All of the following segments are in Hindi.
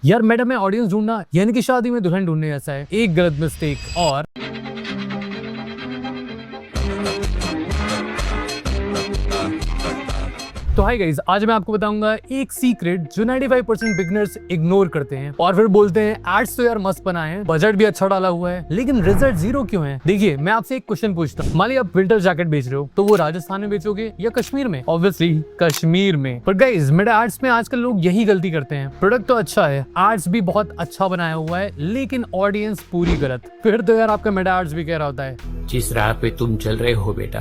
यार मैडम में ऑडियंस ढूंढना यानी कि शादी में दुल्हन ढूंढने जैसा है। एक गलत मिस्टेक और तो हाय गाइस, आज मैं आपको बताऊंगा एक सीक्रेट जो 95% बिगनर्स इग्नोर करते हैं और फिर बोलते हैं एड्स तो यार मस्त बनाए हैं, बजट भी अच्छा डाला हुआ है, लेकिन रिजल्ट जीरो क्यों है। देखिए मैं आपसे एक क्वेश्चन पूछता हूँ, मान लीजिए आप विंटर जैकेट बेच रहे हो तो वो राजस्थान में बेचोगे या कश्मीर में? ऑब्वियसली कश्मीर में। पर गाइस मेरा एड्स में आजकल लोग यही गलती करते हैं, प्रोडक्ट तो अच्छा है, एड्स भी बहुत अच्छा बनाया हुआ है, लेकिन ऑडियंस पूरी गलत। फिर तो यार आपका मेरा एड्स भी कह रहा होता है जिस राह पे तुम चल रहे हो बेटा,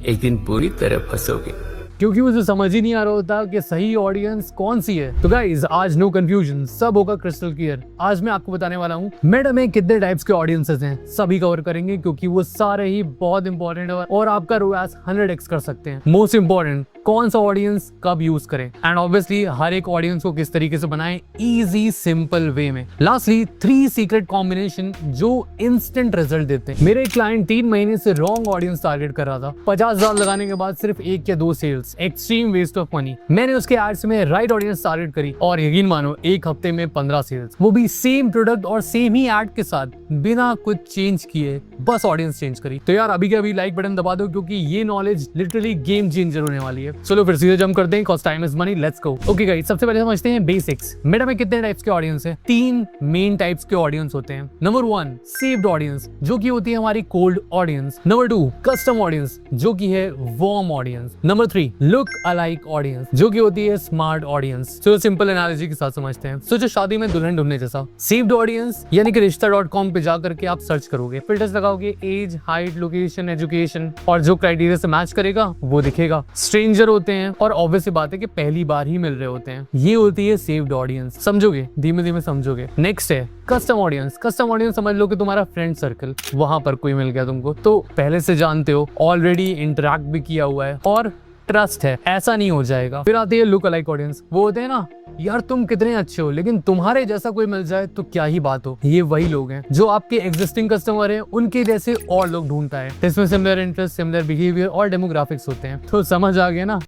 एक दिन पूरी तरह फंसोगे, क्योंकि उसे समझ ही नहीं आ रहा होता कि सही ऑडियंस कौन सी है। तो गाइस आज नो कंफ्यूजन, सब होगा क्रिस्टल क्लियर। आज मैं आपको बताने वाला हूँ मेडा में कितने टाइप्स के ऑडियंसेस हैं, सभी कवर करेंगे क्योंकि वो सारे ही बहुत इंपॉर्टेंट है और आपका रोआस 100x कर सकते हैं। मोस्ट इंपॉर्टेंट, कौन सा ऑडियंस कब यूज करें एंड ऑब्वियसली हर एक ऑडियंस को किस तरीके से बनाएं इजी सिंपल वे में। लास्टली 3 सीक्रेट कॉम्बिनेशन जो इंस्टेंट रिजल्ट देते हैं। मेरे क्लाइंट 3 महीने से रॉन्ग ऑडियंस टारगेट कर रहा था, 50,000 लगाने के बाद सिर्फ 1 या 2 sales, extreme waste of money. मैंने उसके एड्स में राइट ऑडियंस टारगेट करी और यकीन मानो 1 हफ्ते में 15 सेल्स, वो भी सेम प्रोडक्ट और सेम ही एड के साथ, बिना कुछ चेंज किए, बस ऑडियंस चेंज करी। तो यार अभी के अभी लाइक बटन दबा दो क्योंकि ये नॉलेज लिटरली गेम चेंजर होने वाली है। चलो फिर सीधे जंप करते हैं, cost time is money, let's go. Okay guys, सबसे पहले समझते हैं बेसिक्स। मेडा में कितने टाइप्स के ऑडियंस है? 3 मेन टाइप्स के ऑडियंस होते हैं। नंबर 1 सेव्ड ऑडियंस, जो की होती है हमारी cold audience. Number 2 custom audience, जो की है warm audience. Number 3 look alike audience, जो की होती है स्मार्ट ऑडियंस। चलो सिंपल एनालॉजी के साथ समझते हैं। सोचो शादी में दुल्हन ढूंढने जैसा। सेव्ड ऑडियंस यानी कि रिश्ता.com पे जा करके आप सर्च करोगे, फिल्टर्स लगाओगे, एज, हाइट, लोकेशन, एजुकेशन, और जो क्राइटेरिया से मैच करेगा वो दिखेगा। स्ट्रेंजर होते हैं और ऑब्वियस बात है कि पहली बार ही मिल रहे होते हैं। ये होती है सेव्ड ऑडियंस। समझोगे, धीमे धीमे समझोगे। नेक्स्ट है कस्टम ऑडियंस। कस्टम ऑडियंस समझ लो कि तुम्हारा फ्रेंड सर्कल, वहां पर कोई मिल गया तुमको, तो पहले से जानते हो, ऑलरेडी इंटरेक्ट भी किया हुआ है और ट्रस्ट है, ऐसा नहीं हो जाएगा। फिर आती है लुक अलाइक ऑडियंस। वो होते हैं ना, यार तुम कितने अच्छे हो लेकिन तुम्हारे जैसा कोई मिल जाए तो क्या ही बात हो। ये वही लोग हैं जो आपके एग्जिस्टिंग कस्टमर हैं, उनके जैसे और लोग ढूंढता है। इसमें सिमिलर इंटरेस्ट, सिमिलर बिहेवियर और डेमोग्राफिक्स होते हैं। तो समझ आ गया ना?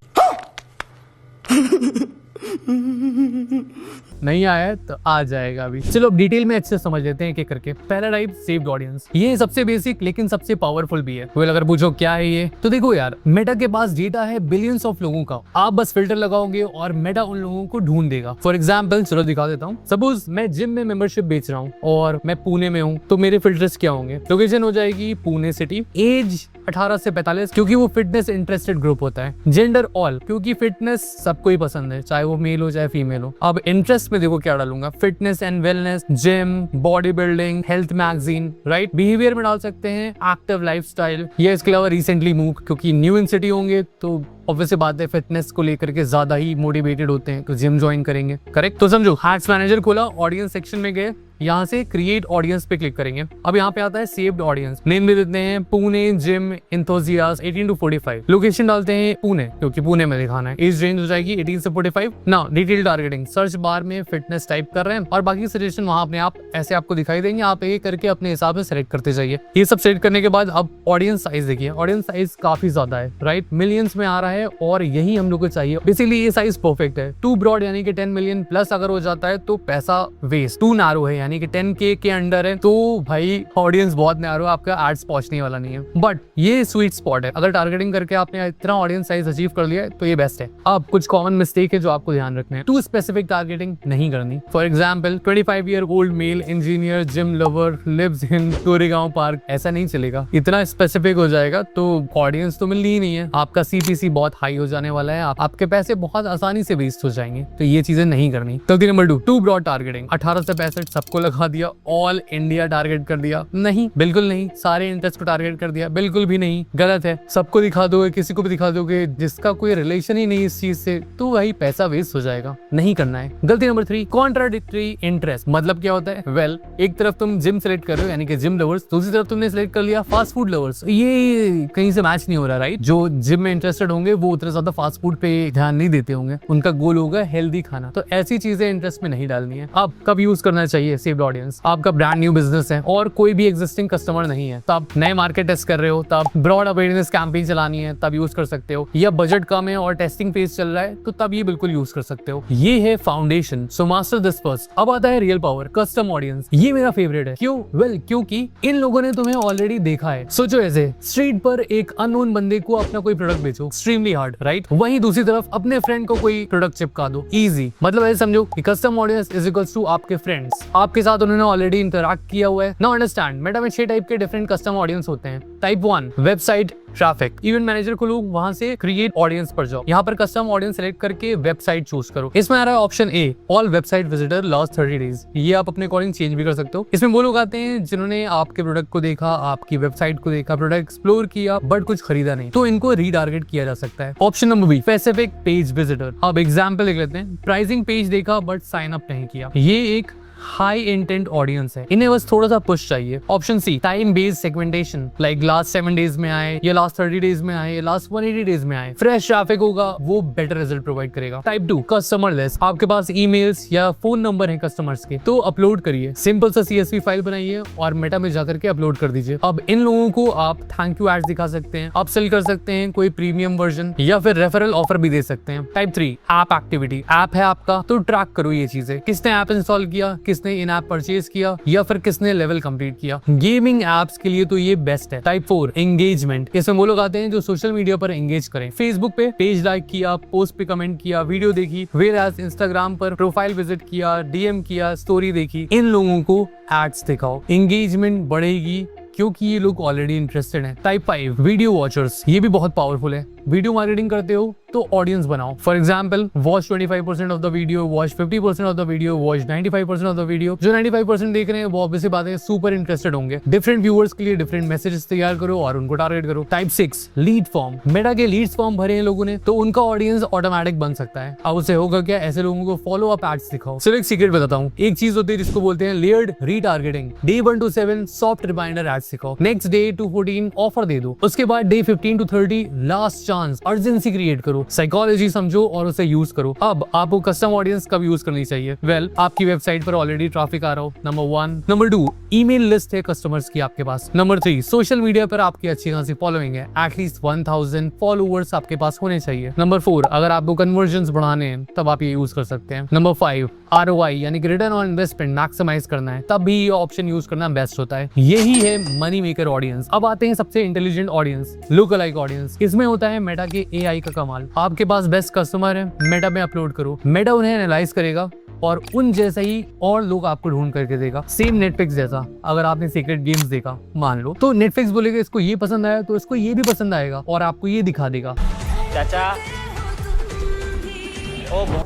नहीं आया तो आ जाएगा अभी। चलो अब डिटेल में अच्छे से समझ लेते हैं एक एक करके। पहला टाइप सेव्ड ऑडियंस, ये सबसे बेसिक लेकिन सबसे पावरफुल भी है। वेल अगर पूछो क्या है ये, तो देखो यार मेटा के पास डेटा है बिलियंस ऑफ लोगों का। आप बस फिल्टर लगाओगे और मेटा उन लोगों को ढूंढ देगा। फॉर एग्जाम्पल चलो दिखा देता हूँ। सपोज मैं जिम में मेंबरशिप बेच रहा हूँ और मैं पुणे में हूँ, तो मेरे फिल्टर्स क्या होंगे? लोकेशन हो जाएगी पुणे सिटी, एज 18 से 45 क्योंकि वो फिटनेस इंटरेस्टेड ग्रुप होता है, जेंडर ऑल क्योंकि फिटनेस सबको ही पसंद है, चाहे वो मेल हो चाहे फीमेल हो। अब इंटरेस्ट में देखो क्या डालूंगा, fitness and wellness, gym, body building, health magazine, right. Behaviour में डाल सकते हैं एक्टिव लाइफस्टाइल, या इसके अलावा रिसेंटली मूव, क्योंकि न्यू इन सिटी होंगे तो ऑब्वियस बात है फिटनेस को लेकर के ज्यादा ही मोटिवेटेड होते हैं तो जिम ज्वाइन करेंगे, करेक्ट। तो समझो हैट्स मैनेजर खोला, ऑडियंस सेक्शन में गए, यहाँ से क्रिएट ऑडियंस पे क्लिक करेंगे। अब यहाँ पे आता है सेव्ड ऑडियंस, नेम दे देते हैं Pune gym enthusiast 18 to 45, location डालते हैं पुणे क्योंकि पुणे में दिखाना है, एज रेंज हो जाएगी 18 से 45। ना डिटेल टारगेटिंग, सर्च बार में फिटनेस टाइप कर रहे हैं और बाकी सजेशन वहां अपने आप ऐसे आपको दिखाई देंगे, आप एक करके अपने हिसाब से सेलेक्ट करते जाइए। ये सब सेलेक्ट करने के बाद अब ऑडियंस साइज देखिए, ऑडियंस साइज काफी ज्यादा है, राइट, मिलियंस में आ रहा है और यही हम लोग को चाहिए। बेसिकली ये साइज परफेक्ट है। टू ब्रॉड यानी कि 10 मिलियन प्लस अगर हो जाता है तो पैसा वेस्ट। टू नैरो है यानी कि 10K के अंडर है तो भाई ऑडियंस बहुत नैरो, आपका एड्स पहुंचने वाला नहीं है। बट ये स्वीट स्पॉट है, अगर टारगेटिंग करके आपने इतना ऑडियंस साइज अचीव कर लिया है तो ये बेस्ट है। अब कुछ कॉमन मिस्टेक है जो आपको ध्यान रखने हैं। टू स्पेसिफिक टारगेटिंग नहीं करनी। For example 25-year-old male engineer gym lover lives in Goregaon park, ऐसा नहीं चलेगा। इतना स्पेसिफिक हो जाएगा तो ऑडियंस तो मिलनी ही नहीं है, आपका CPC बहुत हाई हो जाने वाला है, आपके पैसे बहुत आसानी से वेस्ट हो जाएंगे। तो ये चीजें नहीं करनी। गलती नंबर 2, टू ब्रॉड टारगेटिंग, 18 से 65 सबको लगा दिया, ऑल इंडिया टारगेट कर दिया। नहीं, बिल्कुल नहीं। सारे इंटरेस्ट को टारगेट कर दिया, बिल्कुल भी नहीं, गलत है। सबको दिखा दोगे, किसी को भी दिखा दोगे जिसका कोई रिलेशन ही नहीं इस चीज से, तो वही पैसा वेस्ट हो जाएगा, नहीं करना है। गलती नंबर 3, कॉन्ट्राडिक्टरी इंटरेस्ट। मतलब क्या होता है? वेल एक तरफ तुम जिम सेलेक्ट कर रहे हो यानी कि जिम लवर्स, दूसरी तरफ तुमने सेलेक्ट कर लिया फास्ट फूड लवर्स, ये कहीं से मैच नहीं हो रहा, राइट। जो जिम में इंटरेस्टेड होंगे वो उतना ज्यादा फास्ट फूड पे ध्यान नहीं देते होंगे, उनका गोल होगा हेल्दी खाना, तो ऐसी चीजें इंटरेस्ट में नहीं डालनी है। अब कब यूज करना चाहिए? Saved audience. आपका ब्रांड न्यू बिजनेस है और कोई भी एग्जिस्टिंग कस्टमर नहीं है, तब नए मार्केट टेस्ट कर रहे हो, तब ब्रॉड अवेयरनेस कैंपेन चलानी है, तब यूज कर सकते हो। या बजट कम है और टेस्टिंग फेज चल रहा है, तो तब ये बिल्कुल यूज कर सकते हो। ये है foundation, so master this first. अब आता है रियल पावर, कस्टम ऑडियंस। ये मेरा फेवरेट है। क्यों? वेल, क्योंकि इन लोगों ने तुम्हें ऑलरेडी देखा है। सोचो ऐसे, स्ट्रीट पर एक अननोन बंदे को अपना कोई प्रोडक्ट बेचो, एक्सट्रीमली हार्ड, राइट? वहीं दूसरी तरफ अपने फ्रेंड को कोई प्रोडक्ट चिपका दो, इजी। मतलब ऐसे समझो कि custom audience is equals to आपके फ्रेंड्स, आपके साथ उन्होंने ऑलरेडी इंटरैक्ट किया हुआ है। नाउ अंडरस्टैंड, मेटा में 6 टाइप के डिफरेंट कस्टम ऑडियंस होते हैं। Type 1 website traffic. Event manager खोलो, वहां से क्रिएट ऑडियंस पर जाओ। यहाँ पर कस्टम ऑडियंस सेलेक्ट करके वेबसाइट चूज करो। इसमें आ रहा है option A, all website visitor last 30 days. ये आप अपने अकॉर्डिंग चेंज भी कर सकते हो। इसमें वो लोग आते हैं जिन्होंने आपके प्रोडक्ट को देखा, आपकी वेबसाइट को देखा, प्रोडक्ट एक्सप्लोर किया, बट कुछ खरीदा नहीं, तो इनको रीटारगेट किया जा सकता है। Option number B, specific page visitor. अब एग्जाम्पल देख लेते हैं। प्राइसिंग पेज देखा बट साइन अप नहीं किया, ये एक हाई इंटेंट ऑडियंस है, इन्हें बस थोड़ा सा पुश चाहिए। Option C, time based segmentation, like last 7 days में आए या लास्ट 30 डेज में आए या लास्ट 180 डेज में आए, फ्रेश ट्रैफिक होगा, वो बेटर रिजल्ट प्रोवाइड करेगा। Type 2 customer list. आपके पास ईमेल्स या फोन नंबर है कस्टमर्स के, तो अपलोड करिए। सिंपल सा CSV फाइल बनाइए और मेटा में जाकर के अपलोड कर दीजिए। अब इन लोगों को आप थैंक यू एड्स दिखा सकते हैं, अपसेल कर सकते हैं, कोई प्रीमियम वर्जन या फिर रेफरल ऑफर भी दे सकते हैं। Type 3 app activity. ऐप है आपका तो ट्रैक करो ये चीजें, किसने ऐप इंस्टॉल किया, किसने इन ऐप परचेज किया या फिर किसने लेवल कंप्लीट किया। गेमिंग एप्स के लिए तो ये बेस्ट है। Type 4 engagement. इसमें वो लोग आते हैं जो सोशल मीडिया पर एंगेज करें। फेसबुक पे पेज लाइक किया, पोस्ट पे कमेंट किया, वीडियो देखी, वेयर इंस्टाग्राम पर प्रोफाइल विजिट किया, DM किया, स्टोरी देखी, इन लोगों को एड्स दिखाओ, एंगेजमेंट बढ़ेगी क्योंकि ये लोग ऑलरेडी इंटरेस्टेड हैं। Type 5 video watchers. ये भी बहुत पावरफुल है। वीडियो मार्केटिंग करते हो तो ऑडियंस बनाओ। For example, watch 25% of the video, watch 50% of the video, watch 95% of the video. जो 95% देख रहे हैं वो ऑब्वियसली बात है सुपर इंटरेस्टेड होंगे। डिफरेंट व्यूअर्स के लिए डिफरेंट मैसेजेस तैयार करो और उनको टारगेट करो। Type 6 lead form. मेटा के लीड्स फॉर्म भरे हैं लोगों ने, तो उनका ऑडियंस ऑटोमेटिक बन सकता है। अब उसे होगा क्या, ऐसे लोगों को फॉलो अप एड्स दिखाओ। सिर्फ एक सीक्रेट बताता हूँ, एक चीज होती है जिसको बोलते हैं layered retargeting. Day 1 to 7 soft reminder ads दिखाओ, नेक्स्ट डे to 14 ऑफर दे दो, उसके बाद day 15 to 30 last chance, urgency create करो, साइकोलॉजी समझो और उसे यूज करो। अब आपको कस्टम ऑडियंस कब यूज करनी चाहिए? वेल, आपकी वेबसाइट पर ऑलरेडी ट्रैफिक आ रहा हो, नंबर 1। नंबर 2, ईमेल लिस्ट है कस्टमर्स की आपके पास। नंबर 3, सोशल मीडिया पर आपकी अच्छी खासी फॉलोइंग है, एटलीस्ट 1000 फॉलोअर्स आपके पास होने चाहिए। नंबर 4, अगर आपको कन्वर्जन बढ़ाने हैं तब आप ये यूज कर सकते हैं। नंबर 5, ROI यानी कि रिटर्न ऑन इन्वेस्टमेंट मैक्सिमाइज करना है, तब भी ये ऑप्शन यूज करना बेस्ट होता है। यही है मनी मेकर ऑडियंस। अब आते हैं सबसे intelligent audience, look alike audience. इसमें होता है मेटा के AI का कमाल। आपके पास बेस्ट कस्टमर है, मेटा में अपलोड करो, मेटा उन्हें एनालाइज करेगा और उन जैसा ही और लोग आपको ढूंढ करके देगा। सेम नेटफ्लिक्स जैसा, अगर आपने सीक्रेट गेम्स देखा मान लो, तो नेटफ्लिक्स बोलेगा इसको ये पसंद आया तो इसको ये भी पसंद आएगा और आपको ये दिखा देगा। चाचा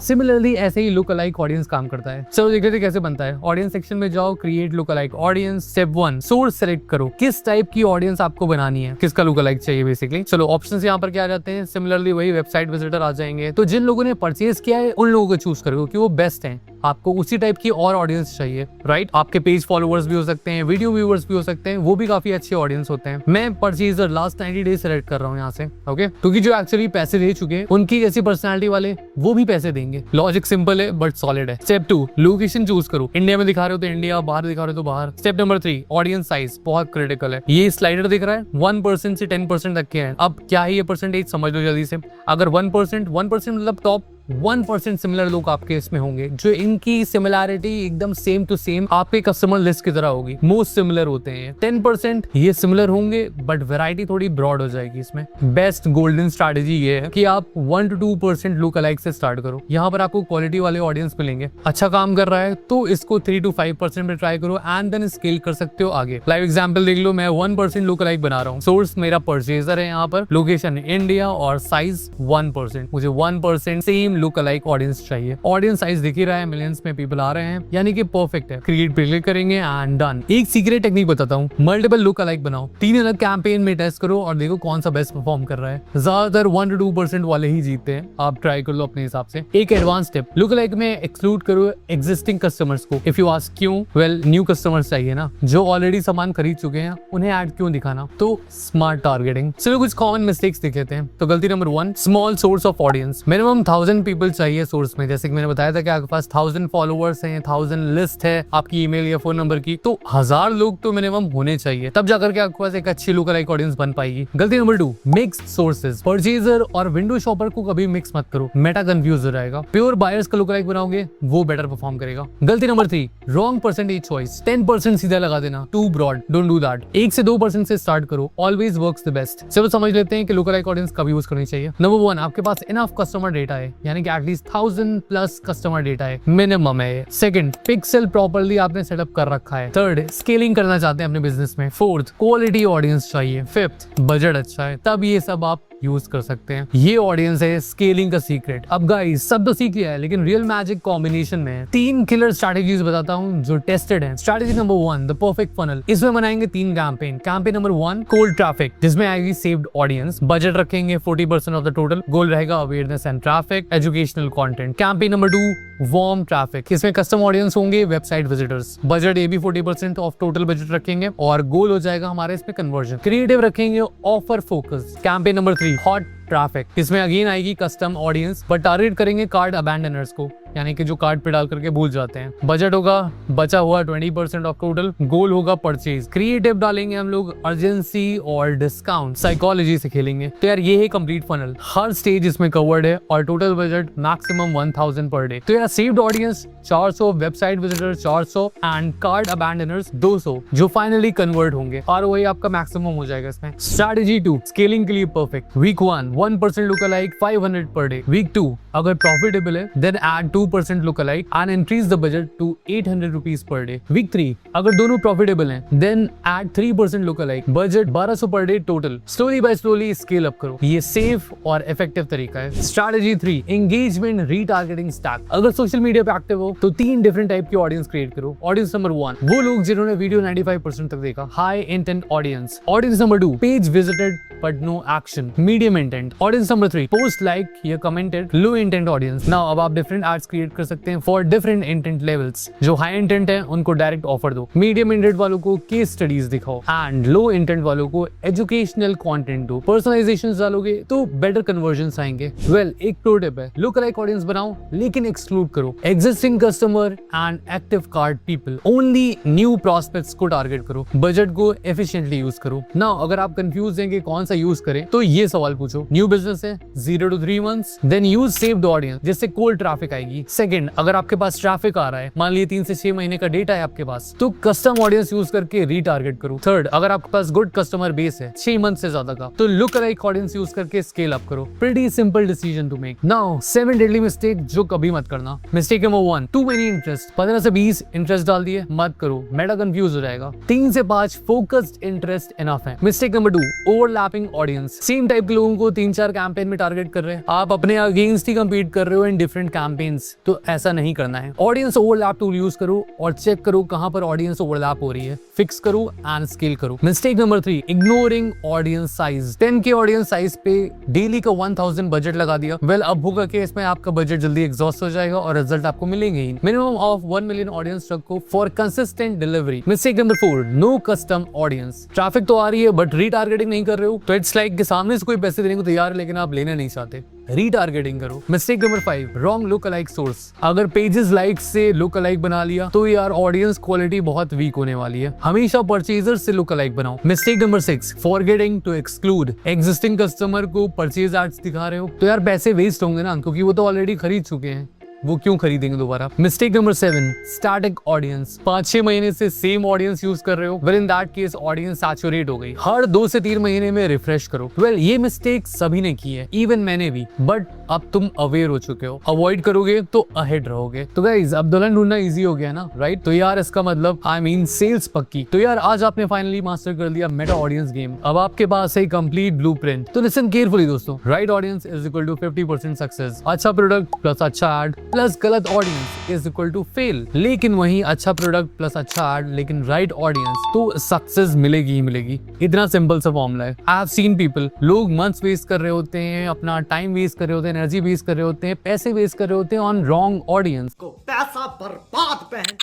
सिमिलरली ऐसे ही लुक अलाइक ऑडियंस काम करता है। चलो देखते हैं कैसे बनता है। ऑडियंस सेक्शन में जाओ, create look alike audience. Step 1, source select करो, किस टाइप की ऑडियंस आपको बनानी है, किसका लुक अलाइक चाहिए बेसिकली। चलो ऑप्शंस यहाँ पर क्या आ जाते हैं, सिमिलरली वही वेबसाइट विजिटर आ जाएंगे। तो जिन लोगों ने परचेज किया है उन लोगों को चूज करो क्योंकि वो बेस्ट हैं। आपको उसी टाइप की और ऑडियंस चाहिए, राइट? आपके पेज फॉलोअर्स भी हो सकते हैं, वीडियो व्यूअर्स भी हो सकते हैं, वो भी काफी अच्छे ऑडियंस होते हैं। मैं परचेजर लास्ट 90 डेज सेलेक्ट कर रहा हूँ यहाँ से, ओके? क्योंकि जो एक्चुअली पैसे दे चुके हैं उनकी जैसी पर्सनैलिटी वाले वो भी पैसे देंगे। लॉजिक सिंपल है बट सॉलिड है। स्टेप 2, लोकेशन चूज करो। इंडिया में दिखा रहे हो तो इंडिया, बाहर दिखा रहे हो तो बाहर। स्टेप नंबर 3, ऑडियंस साइज बहुत क्रिटिकल है। ये स्लाइडर दिख रहा है 1% से 10% तक के हैं। अब क्या है ये परसेंटेज, समझ लो जल्दी से। अगर 1% मतलब टॉप 1% सिमिलर लोग आपके इसमें होंगे जो इनकी सिमिलैरिटी एकदम सेम टू सेम आपके कस्टमर लिस्ट की तरह होगी, मोस्ट सिमिलर होते हैं। 10% ये सिमिलर होंगे बट वैरायटी थोड़ी ब्रॉड हो जाएगी इसमें। बेस्ट गोल्डन स्ट्रैटेजी ये है कि आप 1 to 2% लुक अलाइक से स्टार्ट करो। यहाँ पर आपको क्वालिटी वाले ऑडियंस मिलेंगे। अच्छा काम कर रहा है तो इसको 3 to 5% में ट्राई करो एंड देन स्केल कर सकते हो आगे। लाइव एग्जांपल देख लो, मैं 1% लुक अलाइक बना रहा हूँ। सोर्स मेरा परचेजर है, यहाँ पर लोकेशन इंडिया और साइज 1%। मुझे 1% सेम लुक अलाइक ऑडियंस चाहिए। ऑडियंस साइज दिख ही रहा है, मिलियंस में पीपल आ रहे हैं, यानी कि परफेक्ट है। क्रिएट पे क्लिक करेंगे एंड डन। एक सीक्रेट टेक्निक बताता हूँ, मल्टीपल लुक अलाइक बनाओ, 3 अलग कैंपेन में टेस्ट करो और देखो कौन सा बेस्ट परफॉर्म कर रहा है। ज्यादातर 1 to 2% वाले ही जीतते हैं, आप ट्राई कर लो अपने हिसाब से। एक एडवांस टिप, लुक अलाइक में एक्सक्लूड करो एग्जिस्टिंग कस्टमर्स को। इफ यू आस्क क्यों, वेल न्यू कस्टमर्स चाहिए ना, जो ऑलरेडी सामान खरीद चुके हैं उन्हें ऐड क्यों दिखाना। तो स्मार्ट टारगेटिंग। चलो कुछ कॉमन मिस्टेक्स देख लेते हैं। तो गलती number 1, small source of audience. Minimum 1000 people चाहिए सोर्स में, जैसे कि मैंने बताया था कि आपके पास 1000 फॉलोअर्स हैं, 1000 लिस्ट है आपकी ईमेल या फोन नंबर की, तो 1000 लोग तो मिनिमम होने चाहिए, तब जाकर के आपके पास एक अच्छी लुक लाइक ऑडियंस बन पाएगी। गलती नंबर 2, मिक्स सोर्सेज। परचेजर और विंडो शॉपर को कभी मिक्स मत करो, मेटा कंफ्यूज हो जाएगा। प्योर बायर्स का लुक लाइक बनाओगे वो बेटर परफॉर्म करेगा। गलती नंबर 3, रॉन्ग परसेंटेज चॉइस। 10% सीधा लगा देना, too broad, don't do that. 1 से 2% से स्टार्ट करो, ऑलवेज वर्क्स द बेस्ट। चलो समझ लेते हैं कि लुक लाइक ऑडियंस कब यूज करनी चाहिए। नंबर 1, आपके पास इनफ कस्टमर डेटा है, यानी कि एटलीस्ट 1000 प्लस कस्टमर डेटा है, मिनिमम है। सेकंड, पिक्सल प्रॉपर्ली आपने सेटअप कर रखा है। थर्ड, स्केलिंग करना चाहते हैं अपने बिजनेस में। फोर्थ, क्वालिटी ऑडियंस चाहिए। फिफ्थ, बजट अच्छा है, तब ये सब आप यूज कर सकते हैं। ये ऑडियंस है स्केलिंग का सीक्रेट। अब गाइस सब तो सीख लिया है, लेकिन रियल मैजिक कॉम्बिनेशन में 3 किलर स्ट्रैटेजीज बताता हूँ जो टेस्टेड हैं। Strategy number 1, the perfect funnel. इसमें बनाएंगे 3 campaign. Campaign number 1, cold traffic, जिसमें आएगी सेव्ड ऑडियंस। बजट रखेंगे 40% ऑफ द टोटल। गोल रहेगा awareness and traffic, educational content. Campaign number 2, warm traffic, इसमें कस्टम ऑडियंस होंगे, वेबसाइट विजिटर्स। बजट ये भी 40% ऑफ टोटल बजट रखेंगे और गोल हो जाएगा हमारे इसमें कन्वर्जन। क्रिएटिव रखेंगे, offer focus. Campaign number 3, hot traffic, इसमें अगेन आएगी कस्टम ऑडियंस, बट टारगेट करेंगे कार्ड अबैंडनर्स को, यानी कि जो कार्ड पे डाल करके भूल जाते हैं। बजट होगा बचा हुआ 20% ऑफ टोटल। गोल होगा परचेज। क्रिएटिव डालेंगे हम लोग, अर्जेंसी और डिस्काउंट। साइकोलॉजी से खेलेंगे। तो यार ये है कंप्लीट फनल, हर स्टेज इसमें कवर्ड है और टोटल बजट मैक्सिमम 1000 पर डे। तो यार saved audience 400, website visitor 400 and cart abandoners 200 जो फाइनली कन्वर्ट होंगे और वही आपका मैक्सिमम हो जाएगा इसमें। स्ट्रैटेजी 2, स्केलिंग के लिए परफेक्ट। वीक 1, 1% लुक अलाइक 500 पर डे। वीक 2, अगर प्रॉफिटेबल है then add 2% look alike and increase the budget to 800 rupees per day. Week 3, अगर दोनों प्रॉफिटेबल हैं then add 3% look alike, budget 1200 per day total. Slowly by slowly scale up करो, ये सेफ और इफेक्टिव तरीका है। Strategy 3, engagement retargeting stack. अगर सोशल मीडिया पे एक्टिव हो तो 3 डिफरेंट टाइप की ऑडियंस क्रिएट करो। ऑडियंस नंबर 1, वो लोग जिन्होंने वीडियो 95% तक देखा, high intent audience. Audience number 2, page visited but no action, medium intent. Audience number 3, post like या commented, low intent audience. Now अब आप डिफरेंट एड्स क्रिएट कर सकते हैं फॉर डिफरेंट इंटेंट लेवल्स। जो हाई इंटेंट है उनको डायरेक्ट ऑफर दो, मीडियम इंटेंट वालों को केस स्टडीज दिखाओ एंड लो इंटेंट वालों को एजुकेशनल कंटेंट दो। पर्सनलाइजेशन डालोगे तो बेटर कन्वर्जन आएंगे। वेल, एक प्रो टिप है, लुक लाइक ऑडियंस बनाओ लेकिन एक्सक्लूड करो existing customer and active card people. Only new prospects को टारगेट करो, बजट को एफिशिएंटली यूज करो। नाउ अगर आप कंफ्यूज हैं कि कौन सा यूज करें तो ये सवाल पूछो। न्यू बिजनेस है 0 to 3 months, then use saved audience जिससे कोल्ड ट्रैफिक आएगी। सेकंड, अगर आपके पास ट्रैफिक आ रहा है, मान लीजिए 3 से 6 महीने का डेटा है आपके पास, तो कस्टम ऑडियंस यूज करके रीटारगेट करो। थर्ड, अगर आपके पास गुड कस्टमर बेस है 6 मंथ से ज्यादा का, तो लुक लाइक ऑडियंस यूज करके स्केल अप करो। Pretty simple decision to make. Now 7 deadly mistake जो कभी मत करना। Mistake number 1, too many interest. 15 से 20 इंटरेस्ट डाल दिए, मत करो, मेटा कंफ्यूज हो जाएगा। 3 से 5 फोकस्ड इंटरेस्ट इनफ है। Mistake number 2, overlapping audience. Same type के लोगों को 3-4 कैंपेन में टारगेट कर रहे हैं, आप अपने अगेंस्ट ही कंपीट कर रहे हो इन डिफरेंट कैंपेन्स, तो ऐसा नहीं करना है। ऑडियंस ओवरलैप टूल यूज करो और चेक करो कहां पर ऑडियंस ओवरलैप हो रही है, फिक्स करो एंड स्केल करो। Mistake number 3, ignoring audience size. 10 के ऑडियंस साइज पे डेली का 1000 बजट लगा दिया। वेल, अब होगा कि इसमें आपका बजट जल्दी एग्जॉस्ट हो जाएगा और रिजल्ट आपको मिलेंगे ही। मिनिमम ऑफ 1 मिलियन ऑडियंस रखो for consistent delivery. Mistake number 4, no custom audience. Traffic तो आ रही है बट रीटारगेटिंग नहीं कर रहे हो, तो इट्स लाइक के सामने से कोई पैसे देने को तैयार है लेकिन आप लेना नहीं चाहते, रीटारगेटिंग करो। Mistake number 5, wrong look alike source. अगर पेजेस लाइक से लुक अलाइक बना लिया तो यार ऑडियंस क्वालिटी बहुत वीक होने वाली है। हमेशा परचेजर से लुक अलाइक बनाओ। Mistake number 6, forgetting to exclude. Existing customer को परचेज एड्स दिखा रहे हो तो यार पैसे वेस्ट होंगे ना, क्योंकि वो तो ऑलरेडी खरीद चुके हैं, वो क्यों खरीदेंगे दोबारा। Mistake number 7, static audience. 5-6 महीने से सेम ऑडियंस यूज कर रहे हो, well in that case audience saturate हो गई, हर 2 से 3 महीने में रिफ्रेश करो। वेल, ये मिस्टेक सभी ने की है, इवन मैंने भी, बट अब तुम अवेयर हो चुके हो, अवॉइड करोगे तो अहेड रहोगे। तो गाइस अब दुल्हन ढूंढना इजी हो गया ना, राइट? तो यार इसका मतलब आई मीन सेल्स पक्की। तो यार आज आपने फाइनली मास्टर कर लिया मेटा ऑडियंस गेम। अब आपके पास है कंप्लीट ब्लूप्रिंट। तो लिसन केयरफुली दोस्तों, right audience is equal to 50% success. अच्छा प्रोडक्ट प्लस अच्छा एड प्लस गलत audience is equal to fail. लेकिन वहीं अच्छा प्रोडक्ट प्लस अच्छा एड लेकिन राइट ऑडियंस तो सक्सेस मिलेगी ही मिलेगी। इतना सिंपल सा फॉर्मूला है। आई हैव सीन पीपल, लोग मंथ्स वेस्ट कर रहे होते हैं, अपना टाइम वेस्ट कर रहे होते हैं, एनर्जी वेस्ट कर रहे होते हैं, पैसे वेस्ट कर रहे होते हैं ऑन रॉन्ग ऑडियंस को। पैसा बर्बाद पहन।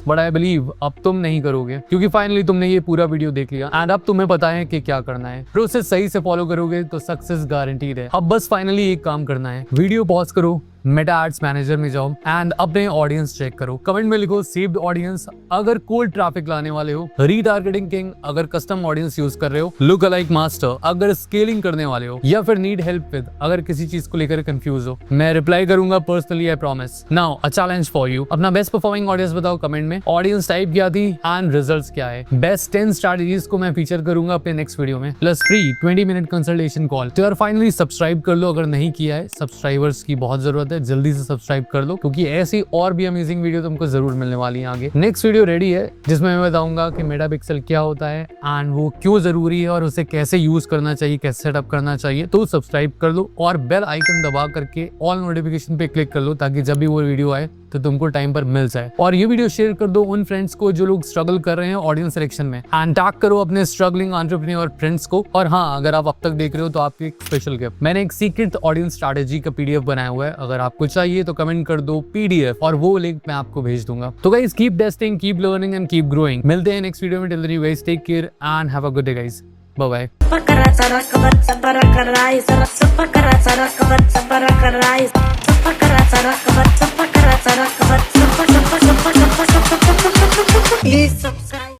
बट आई बिलीव अब तुम नहीं करोगे, क्योंकि फाइनली तुमने ये पूरा वीडियो देख लिया एंड अब तुम्हें पता है कि क्या करना है। प्रोसेस सही से फॉलो करोगे तो सक्सेस गारंटीड है। अब बस फाइनली एक काम करना है, वीडियो पॉज करो, मेटा एड्स मैनेजर में जाओ एंड अपने ऑडियंस चेक करो। कमेंट में लिखो सेव्ड ऑडियंस अगर कोल्ड ट्रैफिक लाने वाले हो, रीटारगेटिंग किंग अगर कस्टम ऑडियंस यूज कर रहे हो, लुक अलाइक मास्टर अगर स्केलिंग करने वाले हो, या फिर नीड हेल्प विद अगर किसी चीज को लेकर कंफ्यूज हो। मैं रिप्लाई करूंगा personally, I promise. Now a challenge for you, अपना बेस्ट परफॉर्मिंग ऑडियंस बताओ कमेंट में, ऑडियंस टाइप क्या थी एंड रिजल्ट्स क्या है। बेस्ट 10 स्ट्रैटेजीज को मैं फीचर करूंगा अपने नेक्स्ट वीडियो में, plus free 20 minute consultation call. तो यार फाइनली सब्सक्राइब कर लो अगर नहीं किया है, सब्सक्राइबर्स की बहुत जरूरत है, जल्दी से सब्सक्राइब कर लो क्योंकि ऐसी और भी अमेजिंग वीडियो तुमको जरूर मिलने वाली है आगे। नेक्स्ट वीडियो रेडी है जिसमें मैं बताऊंगा कि मेटापिक्सल क्या होता है एंड वो क्यों जरूरी है और उसे कैसे यूज करना चाहिए, कैसे सेटअप करना चाहिए। तो सब्सक्राइब कर लो और बेल आइकन दबा करके ऑल नोटिफिकेशन पे क्लिक कर लो ताकि जब भी वो वीडियो आए तो तुमको टाइम पर मिल जाए। और ये वीडियो शेयर कर दो उन फ्रेंड्स को जो लोग स्ट्रगल कर रहे हैं ऑडियंस सिलेक्शन में, एंड टैग करो अपने स्ट्रगलिंग एंटरप्रेन्योर फ्रेंड्स को। और हाँ, अगर आप अब तक देख रहे हो तो आपकी एक स्पेशल गिफ्ट, मैंने एक सीक्रेट ऑडियंस स्ट्रैटेजी का पीडीएफ बनाया हुआ है, अगर आपको चाहिए तो कमेंट कर दो पीडीएफ और वो लिंक मैं आपको भेज दूंगा। तो guys keep testing, keep learning and keep growing. मिलते हैं नेक्स्ट वीडियो में। Till then you guys take care and have a good day guys, bye bye. Please subscribe.